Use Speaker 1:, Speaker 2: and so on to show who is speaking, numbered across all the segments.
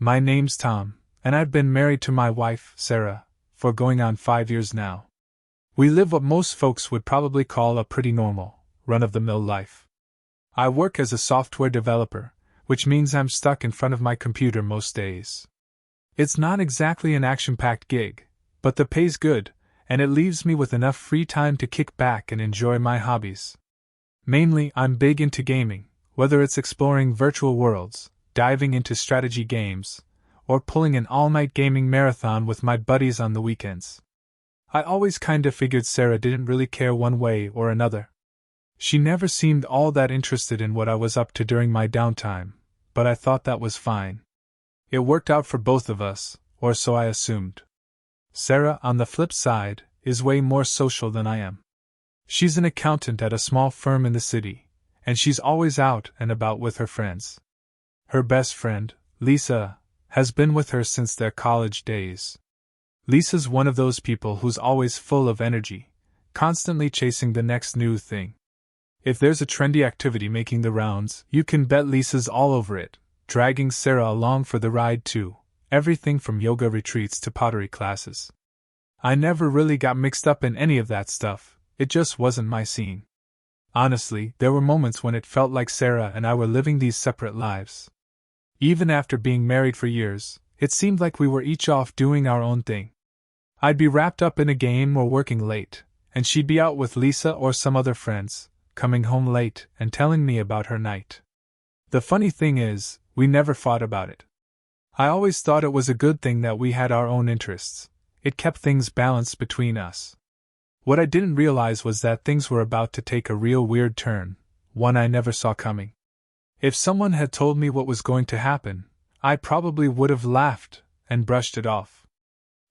Speaker 1: My name's Tom, and I've been married to my wife, Sarah, for going on 5 years now. We live what most folks would probably call a pretty normal, run-of-the-mill life. I work as a software developer, which means I'm stuck in front of my computer most days. It's not exactly an action-packed gig, but the pay's good, and it leaves me with enough free time to kick back and enjoy my hobbies. Mainly, I'm big into gaming, whether it's exploring virtual worlds, diving into strategy games, or pulling an all-night gaming marathon with my buddies on the weekends. I always kinda figured Sarah didn't really care one way or another. She never seemed all that interested in what I was up to during my downtime, but I thought that was fine. It worked out for both of us, or so I assumed. Sarah, on the flip side, is way more social than I am. She's an accountant at a small firm in the city, and she's always out and about with her friends. Her best friend, Lisa, has been with her since their college days. Lisa's one of those people who's always full of energy, constantly chasing the next new thing. If there's a trendy activity making the rounds, you can bet Lisa's all over it, dragging Sarah along for the ride too, everything from yoga retreats to pottery classes. I never really got mixed up in any of that stuff, it just wasn't my scene. Honestly, there were moments when it felt like Sarah and I were living these separate lives. Even after being married for years, it seemed like we were each off doing our own thing. I'd be wrapped up in a game or working late, and she'd be out with Lisa or some other friends, coming home late and telling me about her night. The funny thing is, we never fought about it. I always thought it was a good thing that we had our own interests. It kept things balanced between us. What I didn't realize was that things were about to take a real weird turn, one I never saw coming. If someone had told me what was going to happen, I probably would have laughed and brushed it off.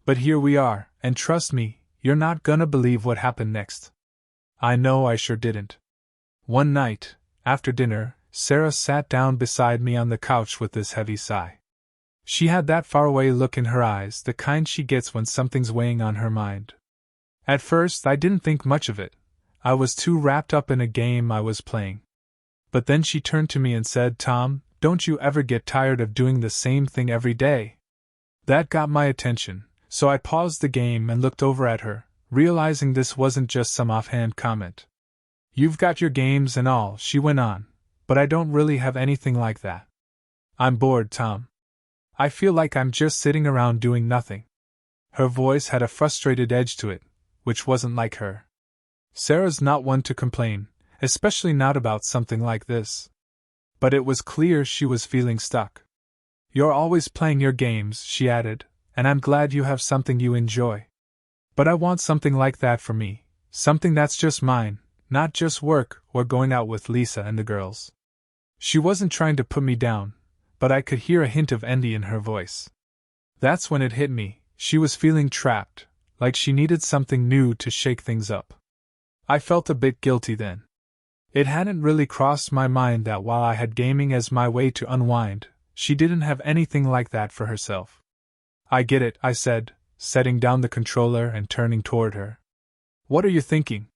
Speaker 1: But here we are, and trust me, you're not gonna believe what happened next. I know I sure didn't. One night, after dinner, Sarah sat down beside me on the couch with this heavy sigh. She had that faraway look in her eyes, the kind she gets when something's weighing on her mind. At first, I didn't think much of it. I was too wrapped up in a game I was playing. But then she turned to me and said, "Tom, don't you ever get tired of doing the same thing every day?" That got my attention, so I paused the game and looked over at her, realizing this wasn't just some offhand comment. "You've got your games and all," she went on, "but I don't really have anything like that. I'm bored, Tom. I feel like I'm just sitting around doing nothing." Her voice had a frustrated edge to it, which wasn't like her. Sarah's not one to complain, especially not about something like this. But it was clear she was feeling stuck. "You're always playing your games," she added, "and I'm glad you have something you enjoy. But I want something like that for me, something that's just mine, not just work or going out with Lisa and the girls." She wasn't trying to put me down, but I could hear a hint of envy in her voice. That's when it hit me, she was feeling trapped, like she needed something new to shake things up. I felt a bit guilty then. It hadn't really crossed my mind that while I had gaming as my way to unwind, she didn't have anything like that for herself. "I get it," I said, setting down the controller and turning toward her. "What are you thinking?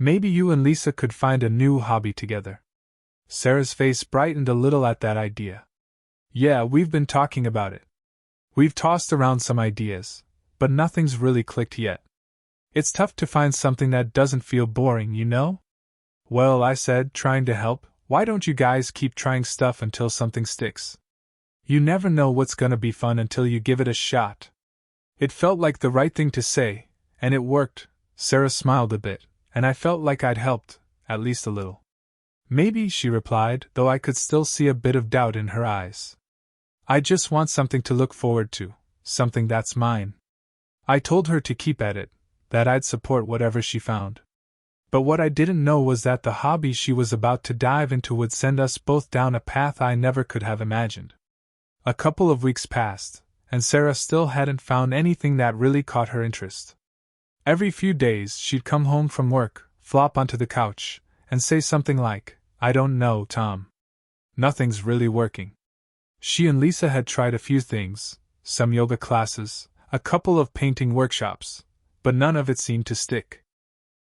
Speaker 1: Maybe you and Lisa could find a new hobby together." Sarah's face brightened a little at that idea. "Yeah, we've been talking about it. We've tossed around some ideas, but nothing's really clicked yet. It's tough to find something that doesn't feel boring, you know?" "Well," I said, trying to help, "why don't you guys keep trying stuff until something sticks? You never know what's gonna be fun until you give it a shot." It felt like the right thing to say, and it worked. Sarah smiled a bit, and I felt like I'd helped, at least a little. "Maybe," she replied, though I could still see a bit of doubt in her eyes. "I just want something to look forward to, something that's mine." I told her to keep at it, that I'd support whatever she found. But what I didn't know was that the hobby she was about to dive into would send us both down a path I never could have imagined. A couple of weeks passed, and Sarah still hadn't found anything that really caught her interest. Every few days she'd come home from work, flop onto the couch, and say something like, "I don't know, Tom. Nothing's really working." She and Lisa had tried a few things, some yoga classes, a couple of painting workshops, but none of it seemed to stick.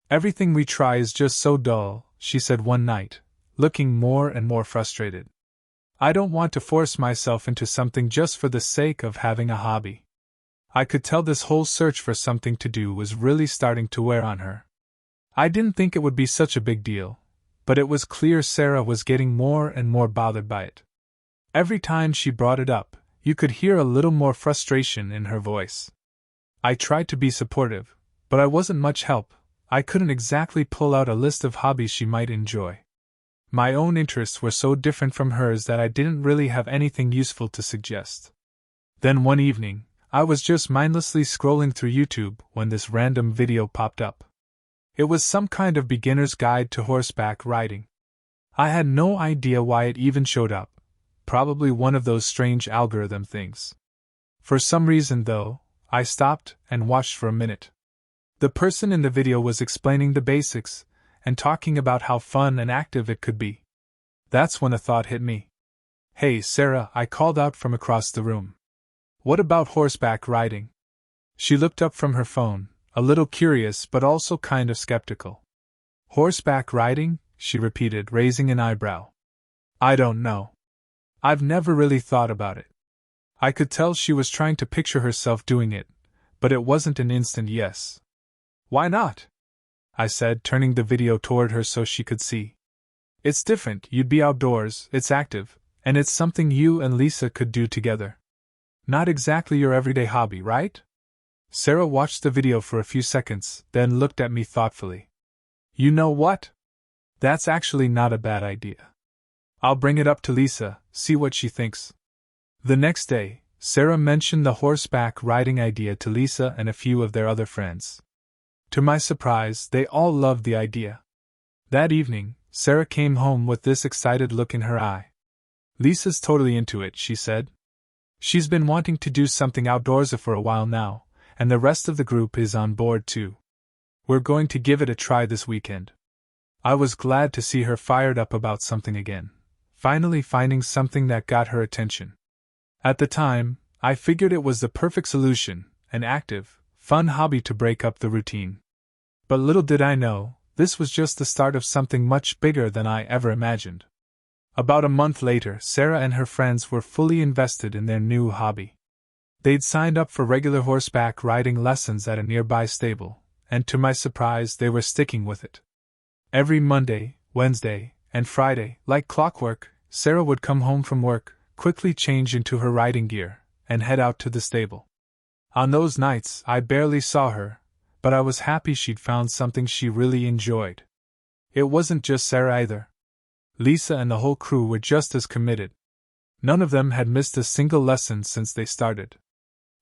Speaker 1: "Everything we try is just so dull," she said one night, looking more and more frustrated. I don't want to force myself into something just for the sake of having a hobby. I could tell this whole search for something to do was really starting to wear on her. I didn't think it would be such a big deal, but it was clear Sarah was getting more and more bothered by it. Every time she brought it up, you could hear a little more frustration in her voice. I tried to be supportive, but I wasn't much help. I couldn't exactly pull out a list of hobbies she might enjoy. My own interests were so different from hers that I didn't really have anything useful to suggest. Then one evening, I was just mindlessly scrolling through YouTube when this random video popped up. It was some kind of beginner's guide to horseback riding. I had no idea why it even showed up, probably one of those strange algorithm things. For some reason, though, I stopped and watched for a minute. The person in the video was explaining the basics and talking about how fun and active it could be. That's when a thought hit me. "Hey, Sarah," I called out from across the room. "What about horseback riding?" She looked up from her phone, a little curious but also kind of skeptical. "Horseback riding?" she repeated, raising an eyebrow. "I don't know. I've never really thought about it." I could tell she was trying to picture herself doing it, but it wasn't an instant yes. "Why not?" I said, turning the video toward her so she could see. "It's different, you'd be outdoors, it's active, and it's something you and Lisa could do together. Not exactly your everyday hobby, right?" Sarah watched the video for a few seconds, then looked at me thoughtfully. "You know what? That's actually not a bad idea. I'll bring it up to Lisa, see what she thinks." The next day, Sarah mentioned the horseback riding idea to Lisa and a few of their other friends. To my surprise, they all loved the idea. That evening, Sarah came home with this excited look in her eye. "Lisa's totally into it," she said. "She's been wanting to do something outdoorsy for a while now, and the rest of the group is on board too. We're going to give it a try this weekend." I was glad to see her fired up about something again, finally finding something that got her attention. At the time, I figured it was the perfect solution, an active, fun hobby to break up the routine. But little did I know, this was just the start of something much bigger than I ever imagined. About a month later, Sarah and her friends were fully invested in their new hobby. They'd signed up for regular horseback riding lessons at a nearby stable, and to my surprise, they were sticking with it. Every Monday, Wednesday, and Friday, like clockwork, Sarah would come home from work, quickly change into her riding gear, and head out to the stable. On those nights, I barely saw her, but I was happy she'd found something she really enjoyed. It wasn't just Sarah either. Lisa and the whole crew were just as committed. None of them had missed a single lesson since they started.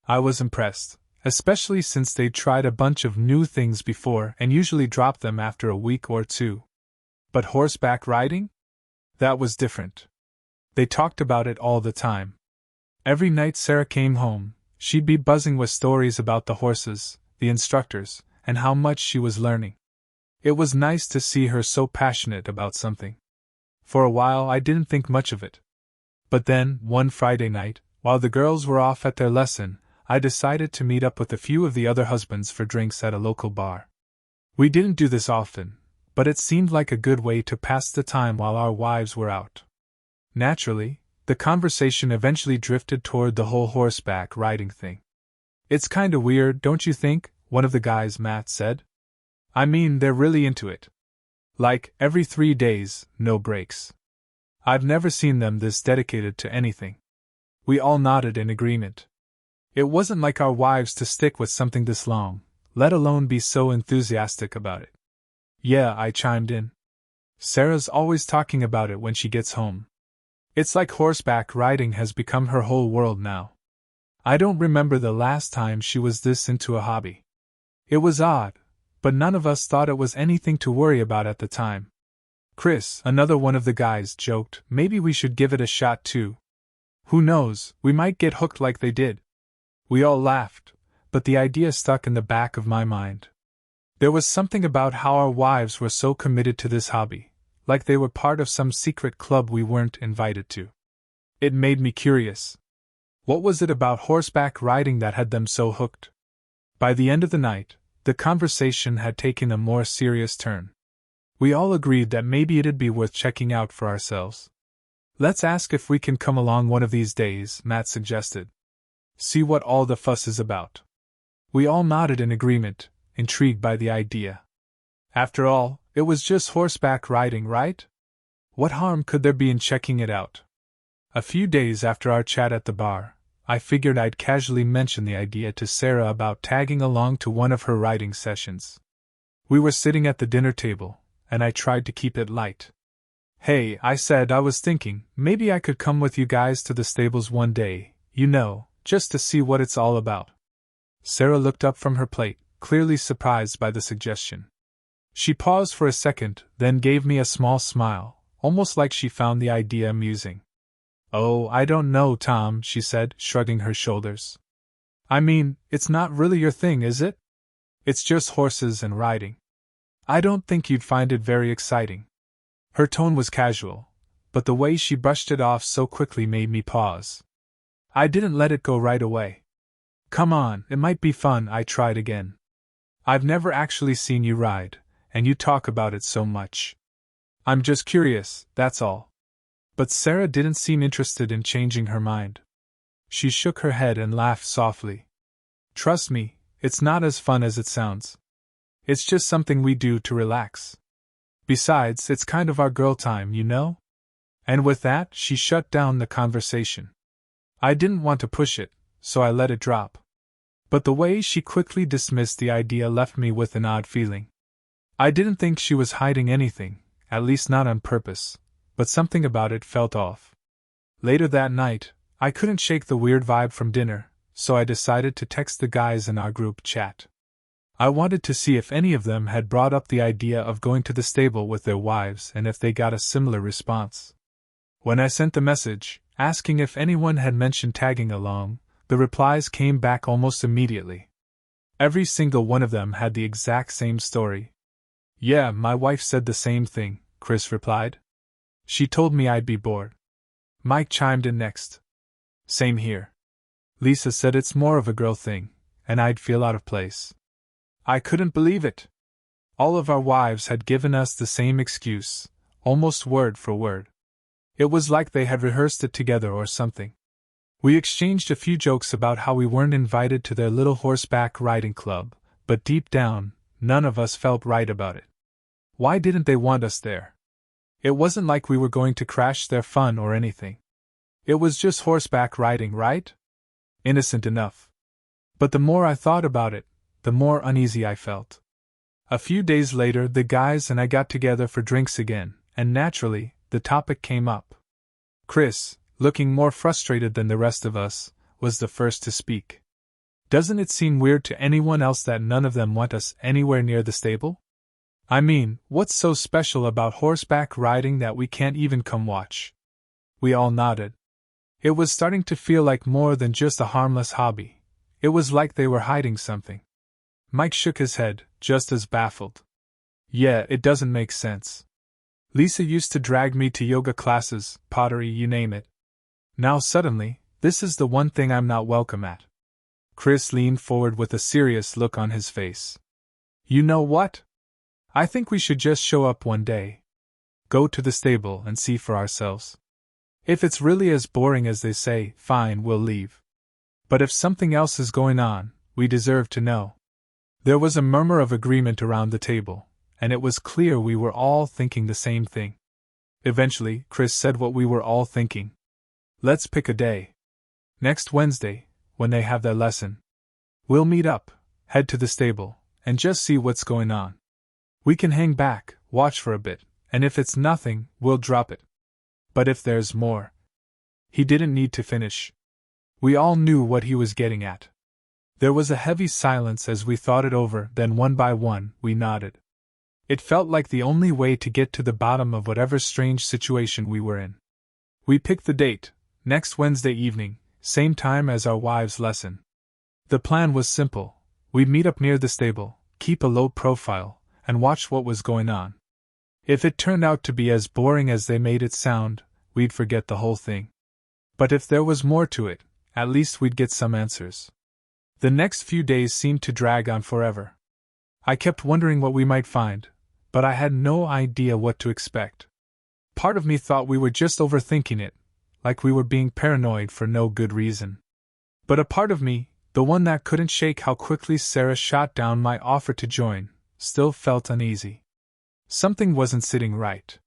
Speaker 1: I was impressed, especially since they'd tried a bunch of new things before and usually dropped them after a week or two. But horseback riding? That was different. They talked about it all the time. Every night Sarah came home, she'd be buzzing with stories about the horses, the instructors, and how much she was learning. It was nice to see her so passionate about something. For a while I didn't think much of it. But then, one Friday night, while the girls were off at their lesson, I decided to meet up with a few of the other husbands for drinks at a local bar. We didn't do this often, but it seemed like a good way to pass the time while our wives were out. Naturally, the conversation eventually drifted toward the whole horseback riding thing. "It's kinda weird, don't you think?" one of the guys, Matt, said. "I mean, they're really into it. Like, every 3 days, no breaks. I've never seen them this dedicated to anything." We all nodded in agreement. It wasn't like our wives to stick with something this long, let alone be so enthusiastic about it. "Yeah," I chimed in. "Sarah's always talking about it when she gets home. It's like horseback riding has become her whole world now. I don't remember the last time she was this into a hobby." It was odd, but none of us thought it was anything to worry about at the time. Chris, another one of the guys, joked, "Maybe we should give it a shot too. Who knows, we might get hooked like they did." We all laughed, but the idea stuck in the back of my mind. There was something about how our wives were so committed to this hobby, like they were part of some secret club we weren't invited to. It made me curious. What was it about horseback riding that had them so hooked? By the end of the night, the conversation had taken a more serious turn. We all agreed that maybe it'd be worth checking out for ourselves. Let's ask if we can come along one of these days, Matt suggested. See what all the fuss is about. We all nodded in agreement, intrigued by the idea. After all, it was just horseback riding, right? What harm could there be in checking it out? A few days after our chat at the bar, I figured I'd casually mention the idea to Sarah about tagging along to one of her riding sessions. We were sitting at the dinner table, and I tried to keep it light. Hey, I said, I was thinking, maybe I could come with you guys to the stables one day, just to see what it's all about. Sarah looked up from her plate, clearly surprised by the suggestion. She paused for a second, then gave me a small smile, almost like she found the idea amusing. Oh, I don't know, Tom, she said, shrugging her shoulders. I mean, it's not really your thing, is it? It's just horses and riding. I don't think you'd find it very exciting. Her tone was casual, but the way she brushed it off so quickly made me pause. I didn't let it go right away. Come on, it might be fun, I tried again. I've never actually seen you ride, and you talk about it so much. I'm just curious, that's all. But Sarah didn't seem interested in changing her mind. She shook her head and laughed softly. Trust me, it's not as fun as it sounds. It's just something we do to relax. Besides, it's kind of our girl time, And with that, she shut down the conversation. I didn't want to push it, so I let it drop. But the way she quickly dismissed the idea left me with an odd feeling. I didn't think she was hiding anything, at least not on purpose, but something about it felt off. Later that night, I couldn't shake the weird vibe from dinner, so I decided to text the guys in our group chat. I wanted to see if any of them had brought up the idea of going to the stable with their wives and if they got a similar response. When I sent the message, asking if anyone had mentioned tagging along, the replies came back almost immediately. Every single one of them had the exact same story. Yeah, my wife said the same thing, Chris replied. She told me I'd be bored. Mike chimed in next. Same here. Lisa said it's more of a girl thing, and I'd feel out of place. I couldn't believe it. All of our wives had given us the same excuse, almost word for word. It was like they had rehearsed it together or something. We exchanged a few jokes about how we weren't invited to their little horseback riding club, but deep down, none of us felt right about it. Why didn't they want us there? It wasn't like we were going to crash their fun or anything. It was just horseback riding, right? Innocent enough. But the more I thought about it, the more uneasy I felt. A few days later, the guys and I got together for drinks again, and naturally, the topic came up. Chris, looking more frustrated than the rest of us, was the first to speak. Doesn't it seem weird to anyone else that none of them want us anywhere near the stable? I mean, what's so special about horseback riding that we can't even come watch? We all nodded. It was starting to feel like more than just a harmless hobby. It was like they were hiding something. Mike shook his head, just as baffled. Yeah, it doesn't make sense. Lisa used to drag me to yoga classes, pottery, you name it. Now suddenly, this is the one thing I'm not welcome at. Chris leaned forward with a serious look on his face. You know what? I think we should just show up one day. Go to the stable and see for ourselves. If it's really as boring as they say, fine, we'll leave. But if something else is going on, we deserve to know. There was a murmur of agreement around the table, and it was clear we were all thinking the same thing. Eventually, Chris said what we were all thinking. Let's pick a day. Next Wednesday, when they have their lesson. We'll meet up, head to the stable, and just see what's going on. We can hang back, watch for a bit, and if it's nothing, we'll drop it. But if there's more... He didn't need to finish. We all knew what he was getting at. There was a heavy silence as we thought it over, then one by one, we nodded. It felt like the only way to get to the bottom of whatever strange situation we were in. We picked the date, next Wednesday evening, same time as our wives' lesson. The plan was simple. We'd meet up near the stable, keep a low profile, and watch what was going on. If it turned out to be as boring as they made it sound, we'd forget the whole thing. But if there was more to it, at least we'd get some answers. The next few days seemed to drag on forever. I kept wondering what we might find, but I had no idea what to expect. Part of me thought we were just overthinking it, like we were being paranoid for no good reason. But a part of me, the one that couldn't shake how quickly Sarah shot down my offer to join, still felt uneasy. Something wasn't sitting right.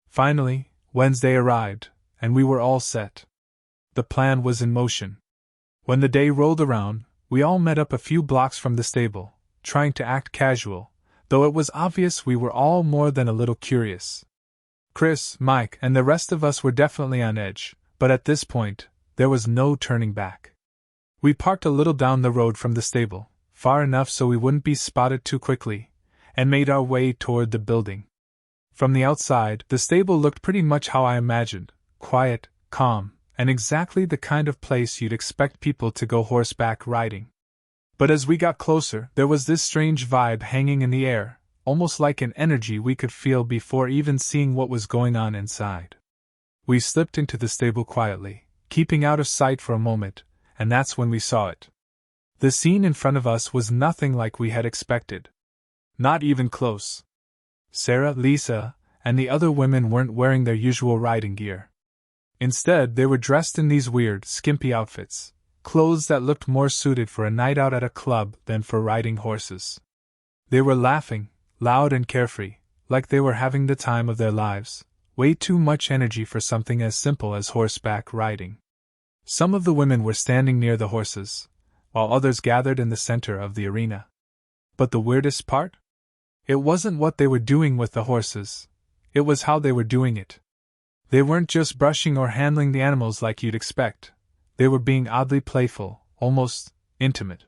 Speaker 1: Finally, Wednesday arrived, and we were all set. The plan was in motion. When the day rolled around, we all met up a few blocks from the stable, trying to act casual, though it was obvious we were all more than a little curious. Chris, Mike, and the rest of us were definitely on edge, but at this point, there was no turning back. We parked a little down the road from the stable, far enough so we wouldn't be spotted too quickly, and made our way toward the building. From the outside, the stable looked pretty much how I imagined, quiet, calm, and exactly the kind of place you'd expect people to go horseback riding. But as we got closer, there was this strange vibe hanging in the air, almost like an energy we could feel before even seeing what was going on inside. We slipped into the stable quietly, keeping out of sight for a moment, and that's when we saw it. The scene in front of us was nothing like we had expected. Not even close. Sarah, Lisa, and the other women weren't wearing their usual riding gear. Instead, they were dressed in these weird, skimpy outfits, clothes that looked more suited for a night out at a club than for riding horses. They were laughing, loud and carefree, like they were having the time of their lives, way too much energy for something as simple as horseback riding. Some of the women were standing near the horses, while others gathered in the center of the arena. But the weirdest part? It wasn't what they were doing with the horses, it was how they were doing it. They weren't just brushing or handling the animals like you'd expect, they were being oddly playful, almost intimate.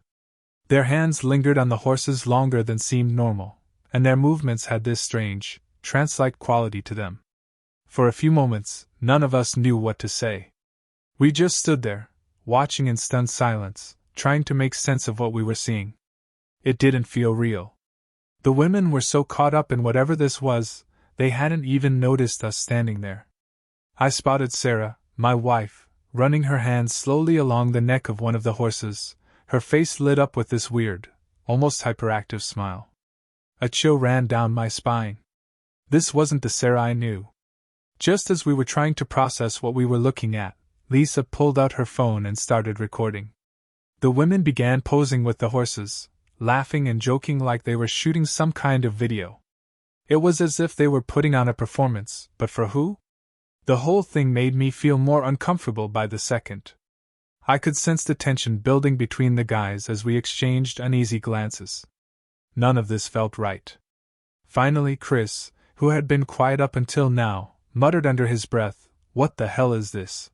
Speaker 1: Their hands lingered on the horses longer than seemed normal, and their movements had this strange, trance-like quality to them. For a few moments, none of us knew what to say. We just stood there, watching in stunned silence, trying to make sense of what we were seeing. It didn't feel real. The women were so caught up in whatever this was, they hadn't even noticed us standing there. I spotted Sarah, my wife, running her hands slowly along the neck of one of the horses, her face lit up with this weird, almost hyperactive smile. A chill ran down my spine. This wasn't the Sarah I knew. Just as we were trying to process what we were looking at, Lisa pulled out her phone and started recording. The women began posing with the horses, laughing and joking like they were shooting some kind of video. It was as if they were putting on a performance, but for who? The whole thing made me feel more uncomfortable by the second. I could sense the tension building between the guys as we exchanged uneasy glances. None of this felt right. Finally, Chris, who had been quiet up until now, muttered under his breath, "What the hell is this?"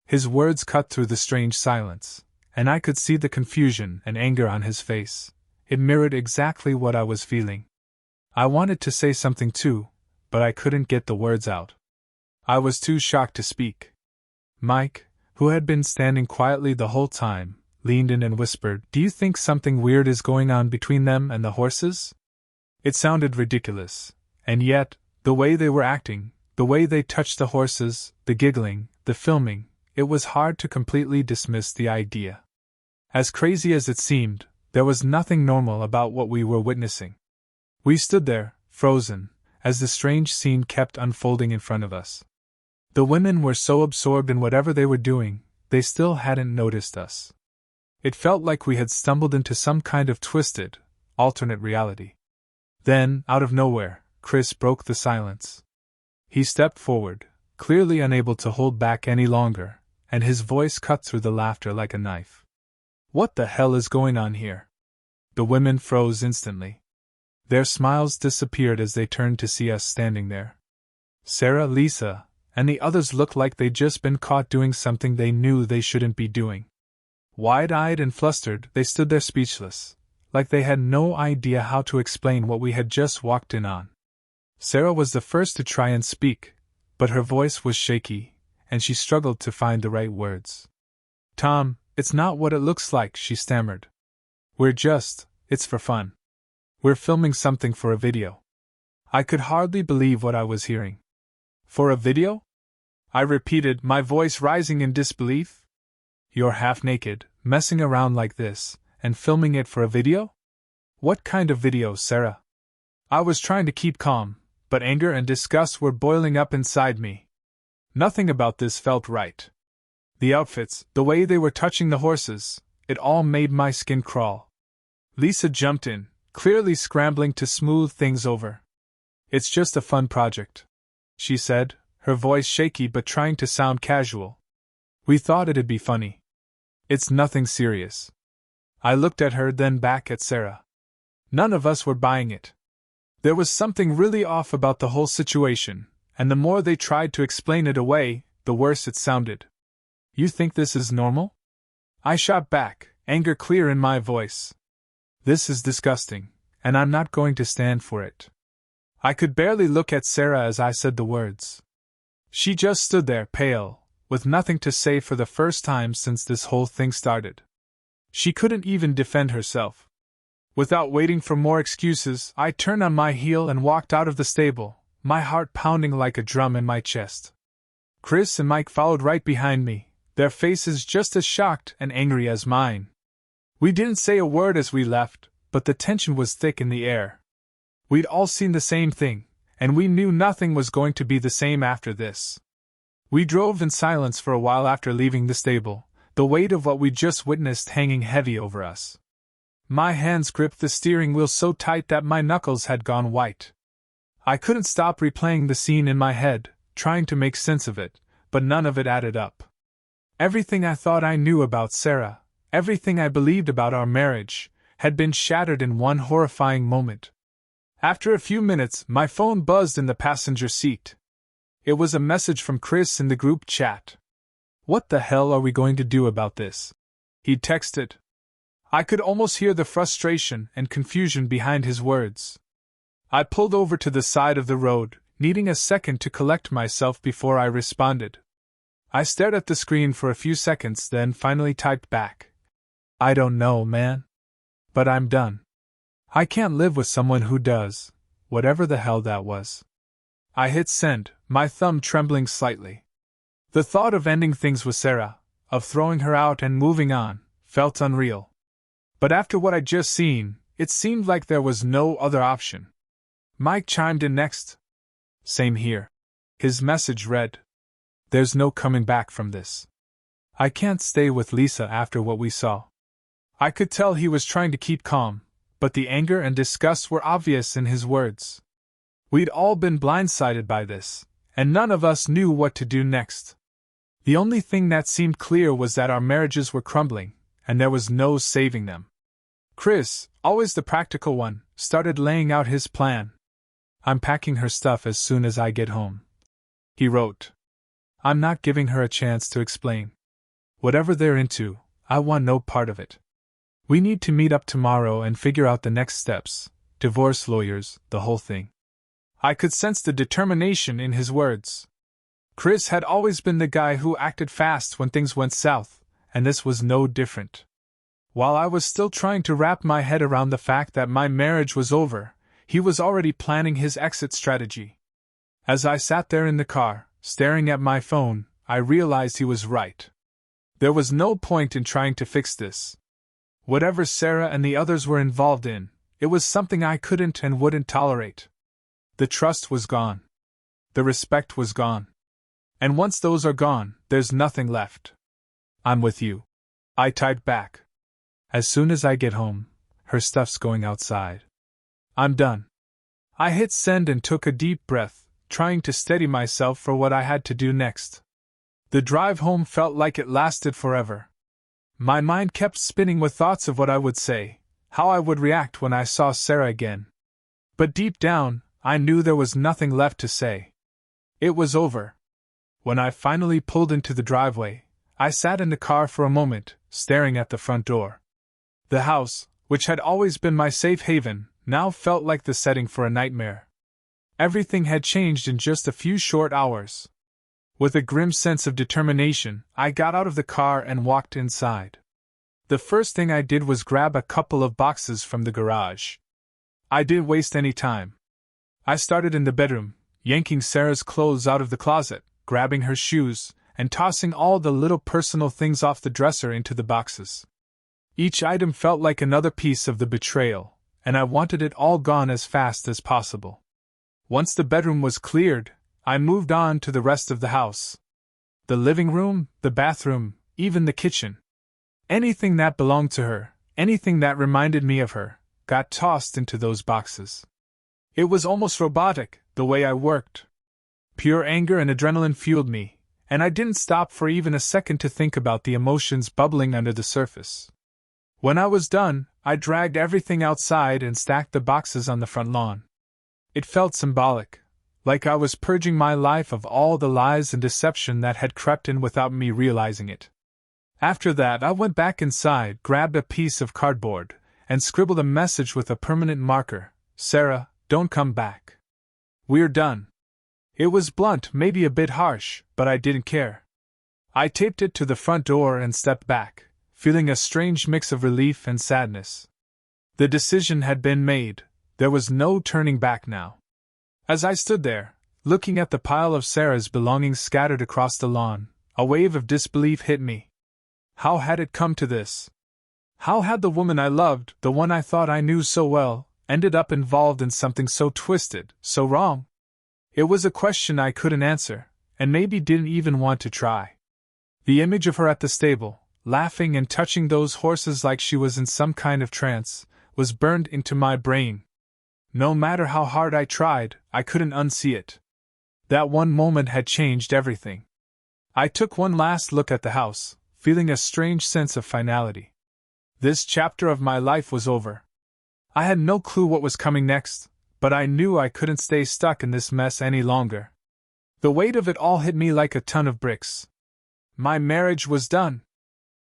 Speaker 1: His words cut through the strange silence, and I could see the confusion and anger on his face. It mirrored exactly what I was feeling. I wanted to say something too, but I couldn't get the words out. I was too shocked to speak. Mike, who had been standing quietly the whole time, leaned in and whispered, "Do you think something weird is going on between them and the horses?" It sounded ridiculous, and yet, the way they were acting, the way they touched the horses, the giggling, the filming, it was hard to completely dismiss the idea. As crazy as it seemed, there was nothing normal about what we were witnessing. We stood there, frozen, as the strange scene kept unfolding in front of us. The women were so absorbed in whatever they were doing, they still hadn't noticed us. It felt like we had stumbled into some kind of twisted, alternate reality. Then, out of nowhere, Chris broke the silence. He stepped forward, clearly unable to hold back any longer, and his voice cut through the laughter like a knife. "What the hell is going on here?" The women froze instantly. Their smiles disappeared as they turned to see us standing there. Sarah, Lisa, and the others looked like they'd just been caught doing something they knew they shouldn't be doing. Wide-eyed and flustered, they stood there speechless, like they had no idea how to explain what we had just walked in on. Sarah was the first to try and speak, but her voice was shaky, and she struggled to find the right words. "Tom, it's not what it looks like," she stammered. It's for fun. We're filming something for a video." I could hardly believe what I was hearing. "For a video?" I repeated, my voice rising in disbelief. "You're half naked, messing around like this, and filming it for a video? What kind of video, Sarah?" I was trying to keep calm, but anger and disgust were boiling up inside me. Nothing about this felt right. The outfits, the way they were touching the horses, it all made my skin crawl. Lisa jumped in, clearly scrambling to smooth things over. "It's just a fun project," she said, her voice shaky but trying to sound casual. "We thought it'd be funny. It's nothing serious." I looked at her, then back at Sarah. None of us were buying it. There was something really off about the whole situation, and the more they tried to explain it away, the worse it sounded. "You think this is normal?" I shot back, anger clear in my voice. "This is disgusting, and I'm not going to stand for it." I could barely look at Sarah as I said the words. She just stood there, pale, with nothing to say for the first time since this whole thing started. She couldn't even defend herself. Without waiting for more excuses, I turned on my heel and walked out of the stable, my heart pounding like a drum in my chest. Chris and Mike followed right behind me, their faces just as shocked and angry as mine. We didn't say a word as we left, but the tension was thick in the air. We'd all seen the same thing, and we knew nothing was going to be the same after this. We drove in silence for a while after leaving the stable, the weight of what we'd just witnessed hanging heavy over us. My hands gripped the steering wheel so tight that my knuckles had gone white. I couldn't stop replaying the scene in my head, trying to make sense of it, but none of it added up. Everything I thought I knew about Sarah, everything I believed about our marriage, had been shattered in one horrifying moment. After a few minutes, my phone buzzed in the passenger seat. It was a message from Chris in the group chat. "What the hell are we going to do about this?" He'd texted. I could almost hear the frustration and confusion behind his words. I pulled over to the side of the road, needing a second to collect myself before I responded. I stared at the screen for a few seconds, then finally typed back. "I don't know, man. But I'm done. I can't live with someone who does, whatever the hell that was." I hit send, my thumb trembling slightly. The thought of ending things with Sarah, of throwing her out and moving on, felt unreal. But after what I'd just seen, it seemed like there was no other option. Mike chimed in next. "Same here." His message read, "There's no coming back from this. I can't stay with Lisa after what we saw." I could tell he was trying to keep calm, but the anger and disgust were obvious in his words. We'd all been blindsided by this, and none of us knew what to do next. The only thing that seemed clear was that our marriages were crumbling, and there was no saving them. Chris, always the practical one, started laying out his plan. "I'm packing her stuff as soon as I get home," he wrote. "I'm not giving her a chance to explain. Whatever they're into, I want no part of it. We need to meet up tomorrow and figure out the next steps, divorce lawyers, the whole thing." I could sense the determination in his words. Chris had always been the guy who acted fast when things went south, and this was no different. While I was still trying to wrap my head around the fact that my marriage was over, he was already planning his exit strategy. As I sat there in the car, staring at my phone, I realized he was right. There was no point in trying to fix this. Whatever Sarah and the others were involved in, it was something I couldn't and wouldn't tolerate. The trust was gone. The respect was gone. And once those are gone, there's nothing left. "I'm with you," I typed back. "As soon as I get home, her stuff's going outside. I'm done." I hit send and took a deep breath, trying to steady myself for what I had to do next. The drive home felt like it lasted forever. My mind kept spinning with thoughts of what I would say, how I would react when I saw Sarah again. But deep down, I knew there was nothing left to say. It was over. When I finally pulled into the driveway, I sat in the car for a moment, staring at the front door. The house, which had always been my safe haven, now felt like the setting for a nightmare. Everything had changed in just a few short hours. With a grim sense of determination, I got out of the car and walked inside. The first thing I did was grab a couple of boxes from the garage. I didn't waste any time. I started in the bedroom, yanking Sarah's clothes out of the closet, grabbing her shoes, and tossing all the little personal things off the dresser into the boxes. Each item felt like another piece of the betrayal, and I wanted it all gone as fast as possible. Once the bedroom was cleared, I moved on to the rest of the house. The living room, the bathroom, even the kitchen. Anything that belonged to her, anything that reminded me of her, got tossed into those boxes. It was almost robotic, the way I worked. Pure anger and adrenaline fueled me, and I didn't stop for even a second to think about the emotions bubbling under the surface. When I was done, I dragged everything outside and stacked the boxes on the front lawn. It felt symbolic, like I was purging my life of all the lies and deception that had crept in without me realizing it. After that, I went back inside, grabbed a piece of cardboard, and scribbled a message with a permanent marker. Sarah, don't come back. We're done. It was blunt, maybe a bit harsh, but I didn't care. I taped it to the front door and stepped back, feeling a strange mix of relief and sadness. The decision had been made, there was no turning back now. As I stood there, looking at the pile of Sarah's belongings scattered across the lawn, a wave of disbelief hit me. How had it come to this? How had the woman I loved, the one I thought I knew so well, ended up involved in something so twisted, so wrong? It was a question I couldn't answer, and maybe didn't even want to try. The image of her at the stable, laughing and touching those horses like she was in some kind of trance, was burned into my brain. No matter how hard I tried, I couldn't unsee it. That one moment had changed everything. I took one last look at the house, feeling a strange sense of finality. This chapter of my life was over. I had no clue what was coming next, but I knew I couldn't stay stuck in this mess any longer. The weight of it all hit me like a ton of bricks. My marriage was done.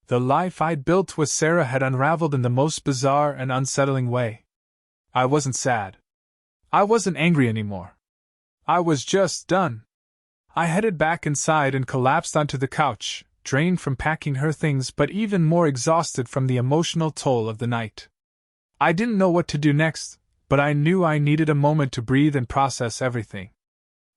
Speaker 1: The life I'd built with Sarah had unraveled in the most bizarre and unsettling way. I wasn't sad. I wasn't angry anymore. I was just done. I headed back inside and collapsed onto the couch, drained from packing her things but even more exhausted from the emotional toll of the night. I didn't know what to do next, but I knew I needed a moment to breathe and process everything.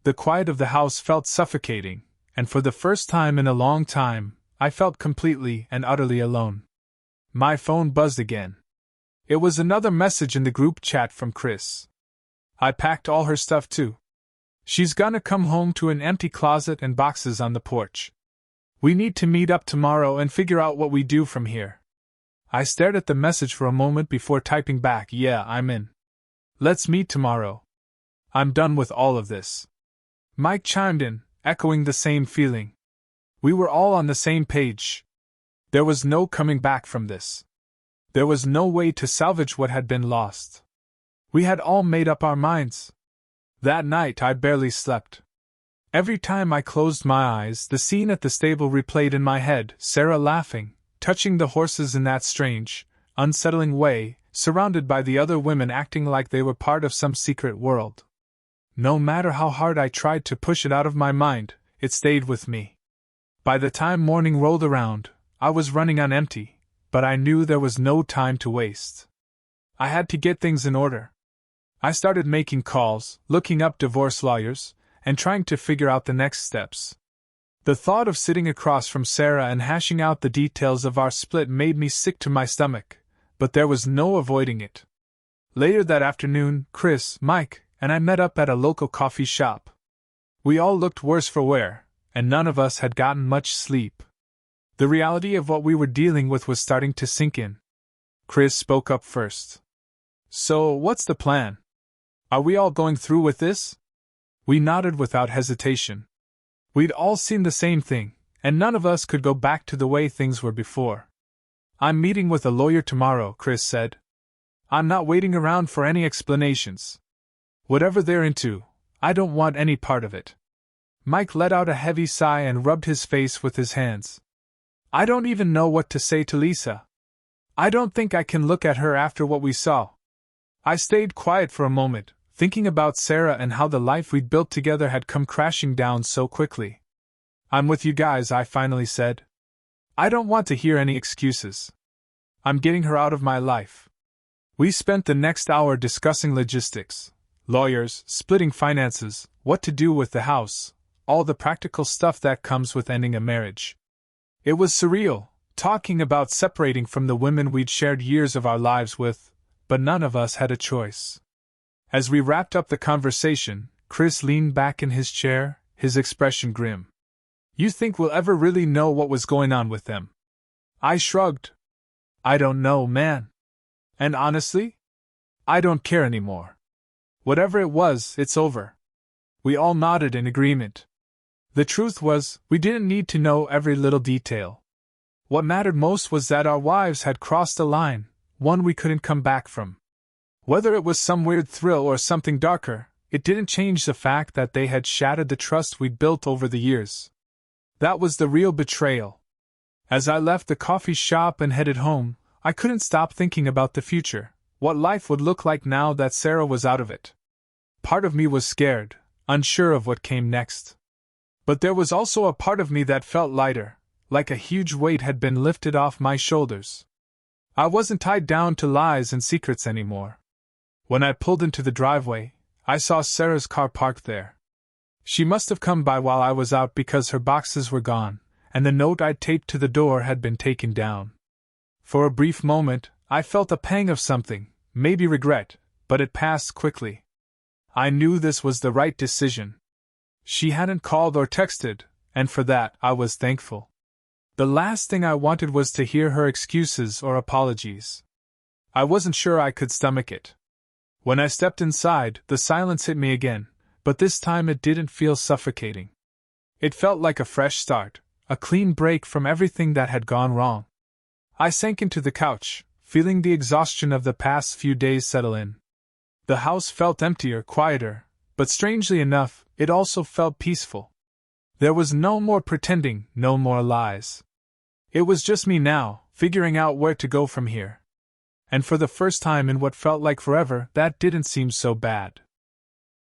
Speaker 1: The quiet of the house felt suffocating, and for the first time in a long time, I felt completely and utterly alone. My phone buzzed again. It was another message in the group chat from Chris. I packed all her stuff too. She's gonna come home to an empty closet and boxes on the porch. We need to meet up tomorrow and figure out what we do from here. I stared at the message for a moment before typing back, "Yeah, I'm in. Let's meet tomorrow. I'm done with all of this." Mike chimed in, echoing the same feeling. We were all on the same page. There was no coming back from this. There was no way to salvage what had been lost. We had all made up our minds. That night I barely slept. Every time I closed my eyes, the scene at the stable replayed in my head, Sarah laughing, touching the horses in that strange, unsettling way, surrounded by the other women acting like they were part of some secret world. No matter how hard I tried to push it out of my mind, it stayed with me. By the time morning rolled around, I was running on empty, but I knew there was no time to waste. I had to get things in order. I started making calls, looking up divorce lawyers, and trying to figure out the next steps. The thought of sitting across from Sarah and hashing out the details of our split made me sick to my stomach, but there was no avoiding it. Later that afternoon, Chris, Mike, and I met up at a local coffee shop. We all looked worse for wear, and none of us had gotten much sleep. The reality of what we were dealing with was starting to sink in. Chris spoke up first. "So, what's the plan? Are we all going through with this?" We nodded without hesitation. We'd all seen the same thing, and none of us could go back to the way things were before. "I'm meeting with a lawyer tomorrow," Chris said. "I'm not waiting around for any explanations. Whatever they're into, I don't want any part of it." Mike let out a heavy sigh and rubbed his face with his hands. "I don't even know what to say to Lisa. I don't think I can look at her after what we saw." I stayed quiet for a moment, thinking about Sarah and how the life we'd built together had come crashing down so quickly. "I'm with you guys," I finally said. "I don't want to hear any excuses. I'm getting her out of my life." We spent the next hour discussing logistics, lawyers, splitting finances, what to do with the house, all the practical stuff that comes with ending a marriage. It was surreal, talking about separating from the women we'd shared years of our lives with, but none of us had a choice. As we wrapped up the conversation, Chris leaned back in his chair, his expression grim. You think we'll ever really know what was going on with them? I shrugged. I don't know, man. And honestly, I don't care anymore. Whatever it was, it's over. We all nodded in agreement. The truth was, we didn't need to know every little detail. What mattered most was that our wives had crossed a line, one we couldn't come back from. Whether it was some weird thrill or something darker, it didn't change the fact that they had shattered the trust we'd built over the years. That was the real betrayal. As I left the coffee shop and headed home, I couldn't stop thinking about the future, what life would look like now that Sarah was out of it. Part of me was scared, unsure of what came next. But there was also a part of me that felt lighter, like a huge weight had been lifted off my shoulders. I wasn't tied down to lies and secrets anymore. When I pulled into the driveway, I saw Sarah's car parked there. She must have come by while I was out because her boxes were gone, and the note I'd taped to the door had been taken down. For a brief moment, I felt a pang of something, maybe regret, but it passed quickly. I knew this was the right decision. She hadn't called or texted, and for that I was thankful. The last thing I wanted was to hear her excuses or apologies. I wasn't sure I could stomach it. When I stepped inside, the silence hit me again, but this time it didn't feel suffocating. It felt like a fresh start, a clean break from everything that had gone wrong. I sank into the couch, feeling the exhaustion of the past few days settle in. The house felt emptier, quieter, but strangely enough, it also felt peaceful. There was no more pretending, no more lies. It was just me now, figuring out where to go from here. And for the first time in what felt like forever, that didn't seem so bad.